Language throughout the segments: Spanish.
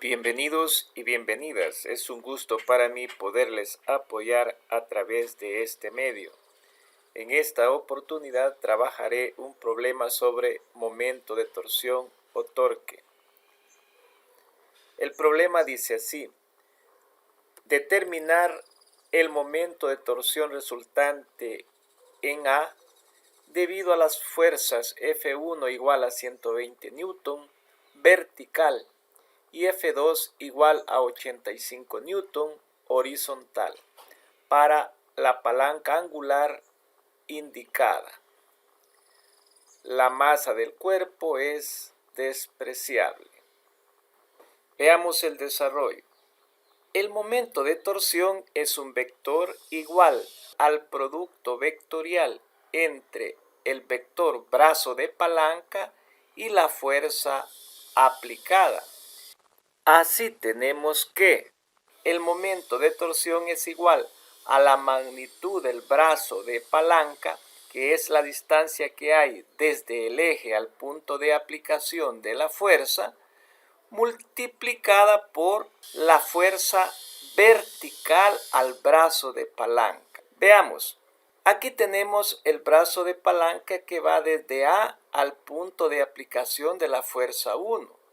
Bienvenidos y bienvenidas. Es un gusto para mí poderles apoyar a través de este medio. En esta oportunidad trabajaré un problema sobre momento de torsión o torque. El problema dice así: determinar el momento de torsión resultante en A debido a las fuerzas F1 igual a 120 Newton vertical y F2 igual a 85 Newton horizontal para la palanca angular indicada. La masa del cuerpo es despreciable. Veamos el desarrollo. El momento de torsión es un vector igual al producto vectorial entre el vector brazo de palanca y la fuerza aplicada. Así tenemos que el momento de torsión es igual a la magnitud del brazo de palanca, que es la distancia que hay desde el eje al punto de aplicación de la fuerza, multiplicada por la fuerza vertical al brazo de palanca. Veamos, aquí tenemos el brazo de palanca que va desde A al punto de aplicación de la fuerza 1.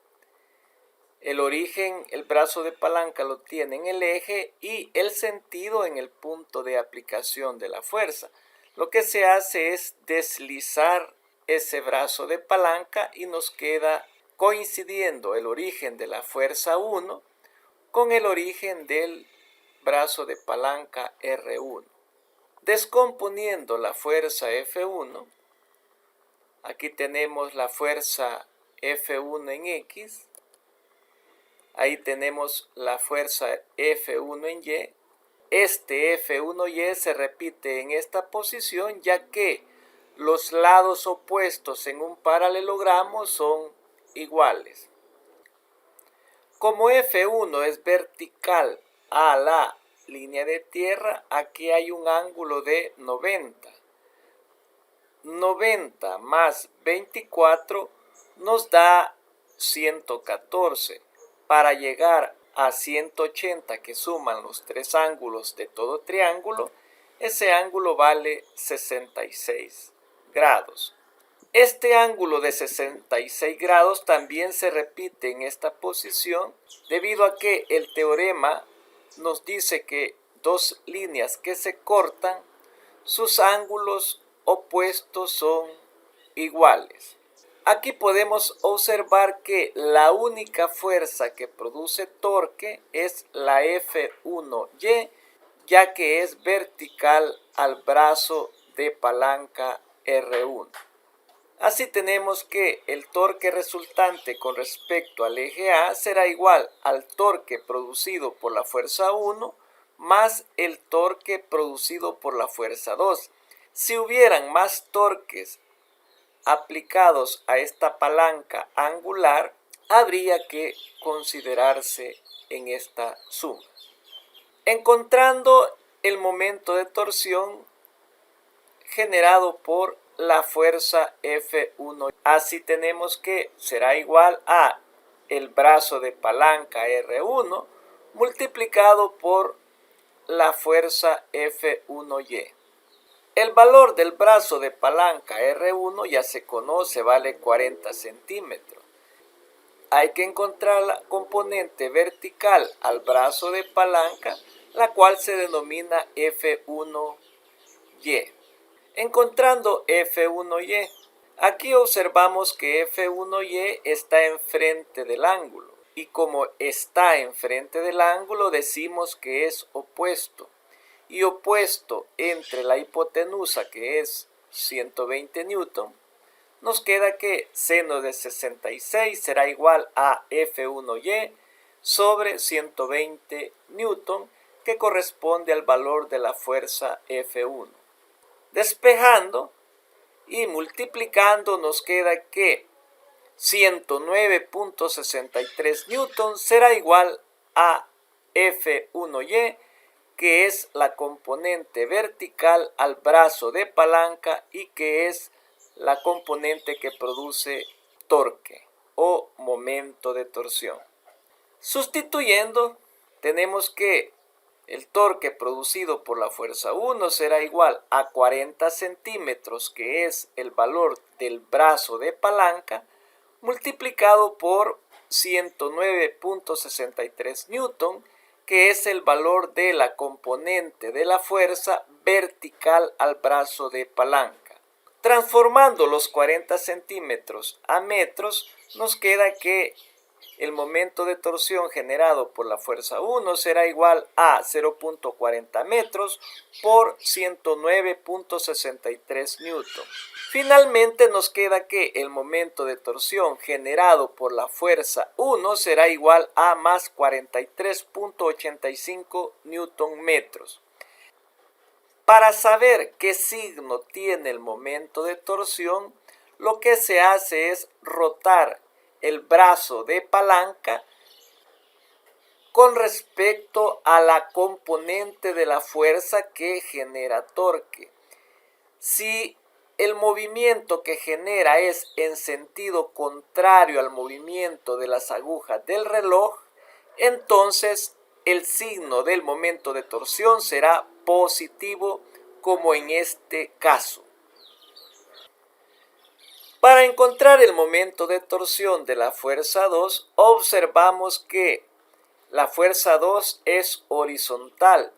El origen, el brazo de palanca lo tiene en el eje y el sentido en el punto de aplicación de la fuerza. Lo que se hace es deslizar ese brazo de palanca y nos queda coincidiendo el origen de la fuerza 1 con el origen del brazo de palanca R1. Descomponiendo la fuerza F1, aquí tenemos la fuerza F1 en X. Ahí tenemos la fuerza F1 en Y. Este F1Y se repite en esta posición ya que los lados opuestos en un paralelogramo son iguales. Como F1 es vertical a la línea de tierra, aquí hay un ángulo de 90. 90 más 24 nos da 114. Para llegar a 180 que suman los tres ángulos de todo triángulo, ese ángulo vale 66 grados. Este ángulo de 66 grados también se repite en esta posición debido a que el teorema nos dice que dos líneas que se cortan, sus ángulos opuestos son iguales. Aquí podemos observar que la única fuerza que produce torque es la F1Y, ya que es vertical al brazo de palanca R1. Así tenemos que el torque resultante con respecto al eje A será igual al torque producido por la fuerza 1 más el torque producido por la fuerza 2. Si hubieran más torques aplicados a esta palanca angular, habría que considerarse en esta suma. Encontrando el momento de torsión generado por la fuerza F1. Así tenemos que será igual a el brazo de palanca R1 multiplicado por la fuerza F1Y. El valor del brazo de palanca R1 ya se conoce, vale 40 centímetros. Hay que encontrar la componente vertical al brazo de palanca, la cual se denomina F1Y. Encontrando F1Y, aquí observamos que F1Y está enfrente del ángulo. Y como está enfrente del ángulo, decimos que es opuesto. Y opuesto entre la hipotenusa, que es 120 Newton, nos queda que seno de 66 será igual a F1Y sobre 120 Newton, que corresponde al valor de la fuerza F1. Despejando y multiplicando nos queda que 109.63 Newton será igual a F1Y, que es la componente vertical al brazo de palanca y que es la componente que produce torque o momento de torsión. Sustituyendo, tenemos que el torque producido por la fuerza 1 será igual a 40 centímetros, que es el valor del brazo de palanca, multiplicado por 109.63 newton, que es el valor de la componente de la fuerza vertical al brazo de palanca. Transformando los 40 centímetros a metros, nos queda que el momento de torsión generado por la fuerza 1 será igual a 0.40 metros por 109.63 newton. Finalmente nos queda que el momento de torsión generado por la fuerza 1 será igual a más 43.85 newton metros. Para saber qué signo tiene el momento de torsión, lo que se hace es rotar el brazo de palanca con respecto a la componente de la fuerza que genera torque. Si el movimiento que genera es en sentido contrario al movimiento de las agujas del reloj, entonces el signo del momento de torsión será positivo, como en este caso. Para encontrar el momento de torsión de la fuerza 2, observamos que la fuerza 2 es horizontal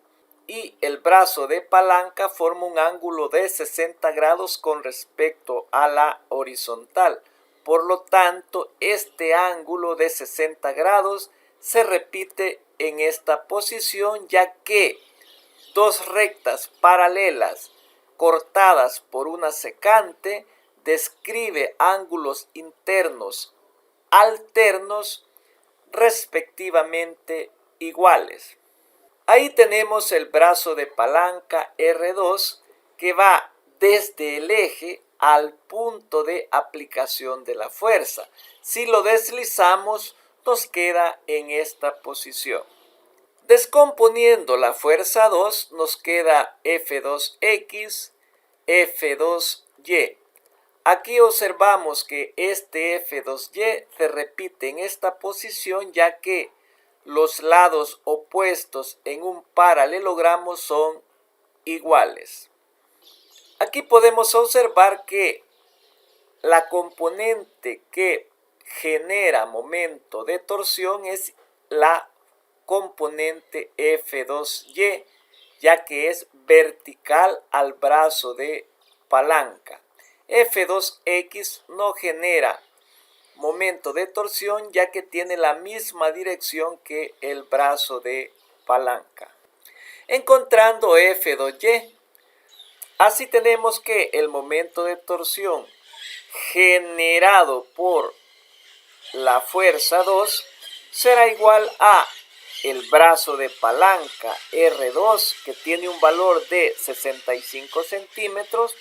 y el brazo de palanca forma un ángulo de 60 grados con respecto a la horizontal. Por lo tanto, este ángulo de 60 grados se repite en esta posición, ya que dos rectas paralelas cortadas por una secante describe ángulos internos alternos respectivamente iguales. Ahí tenemos el brazo de palanca R2 que va desde el eje al punto de aplicación de la fuerza. Si lo deslizamos, nos queda en esta posición. Descomponiendo la fuerza 2, nos queda F2X, F2Y. Aquí observamos que este F2Y se repite en esta posición, ya que los lados opuestos en un paralelogramo son iguales. Aquí podemos observar que la componente que genera momento de torsión es la componente F2Y, ya que es vertical al brazo de palanca. F2X no genera momento de torsión, ya que tiene la misma dirección que el brazo de palanca. Encontrando F2Y, así tenemos que el momento de torsión generado por la fuerza 2 será igual a el brazo de palanca R2, que tiene un valor de 65 centímetros,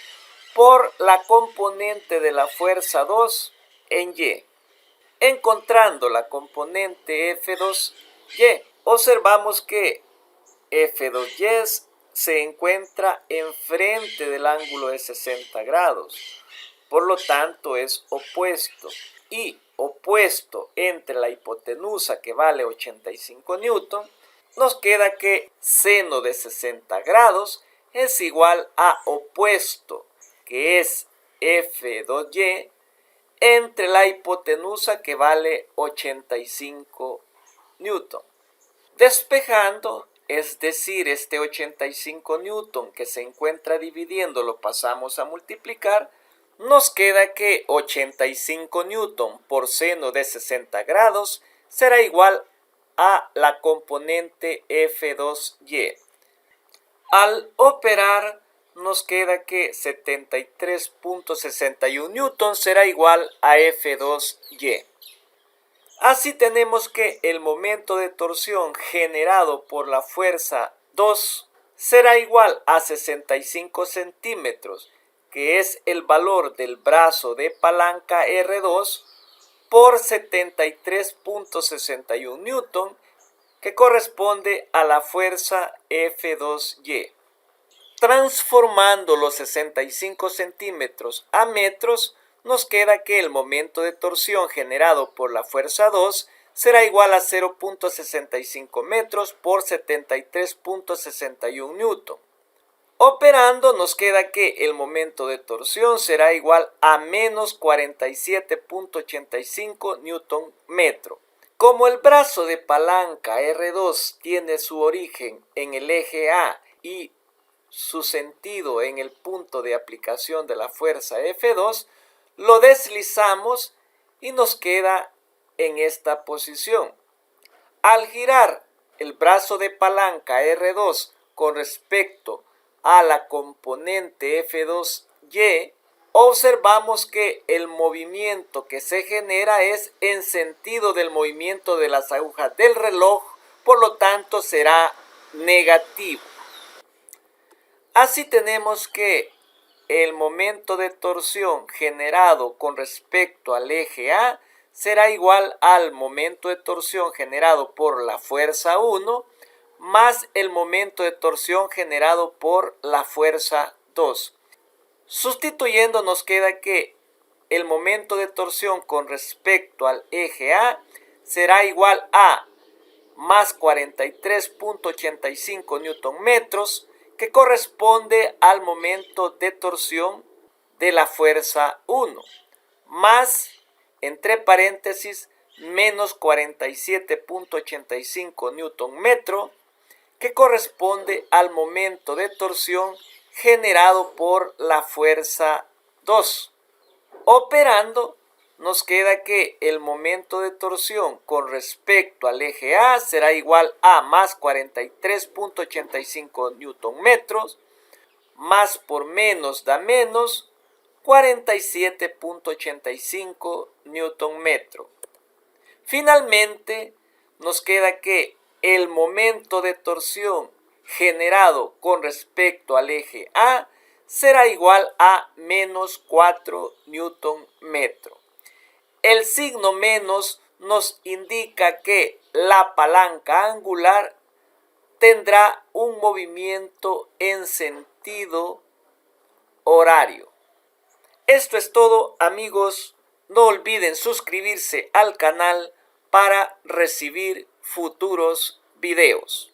por la componente de la fuerza 2 en Y. Encontrando la componente F2Y, observamos que F2Y se encuentra enfrente del ángulo de 60 grados, por lo tanto es opuesto, y opuesto entre la hipotenusa, que vale 85 newton, nos queda que seno de 60 grados es igual a opuesto, que es F2Y, entre la hipotenusa, que vale 85 newton. Despejando, es decir, este 85 newton que se encuentra dividiendo lo pasamos a multiplicar, nos queda que 85 newton por seno de 60 grados será igual a la componente F2Y. Al operar, nos queda que 73.61 newton será igual a F2Y. Así tenemos que el momento de torsión generado por la fuerza 2 será igual a 65 centímetros, que es el valor del brazo de palanca R2, por 73.61 newton, que corresponde a la fuerza F2Y. Transformando los 65 centímetros a metros, nos queda que el momento de torsión generado por la fuerza 2 será igual a 0.65 metros por 73.61 newton. Operando nos queda que el momento de torsión será igual a menos 47.85 newton metro. Como el brazo de palanca R2 tiene su origen en el eje A y su sentido en el punto de aplicación de la fuerza F2, lo deslizamos y nos queda en esta posición. Al girar el brazo de palanca R2 con respecto a la componente F2Y, observamos que el movimiento que se genera es en sentido del movimiento de las agujas del reloj, por lo tanto será negativo. Así tenemos que el momento de torsión generado con respecto al eje A será igual al momento de torsión generado por la fuerza 1 más el momento de torsión generado por la fuerza 2. Sustituyendo nos queda que el momento de torsión con respecto al eje A será igual a más 43.85 newton metros, que corresponde al momento de torsión de la fuerza 1, más, entre paréntesis, menos 47.85 newton metro, que corresponde al momento de torsión generado por la fuerza 2. Operando, nos queda que el momento de torsión con respecto al eje A será igual a más 43.85 newton metros, más por menos da menos 47.85 newton metro. Finalmente, nos queda que el momento de torsión generado con respecto al eje A será igual a menos 4 newton metro. El signo menos nos indica que la palanca angular tendrá un movimiento en sentido horario. Esto es todo, amigos. No olviden suscribirse al canal para recibir futuros videos.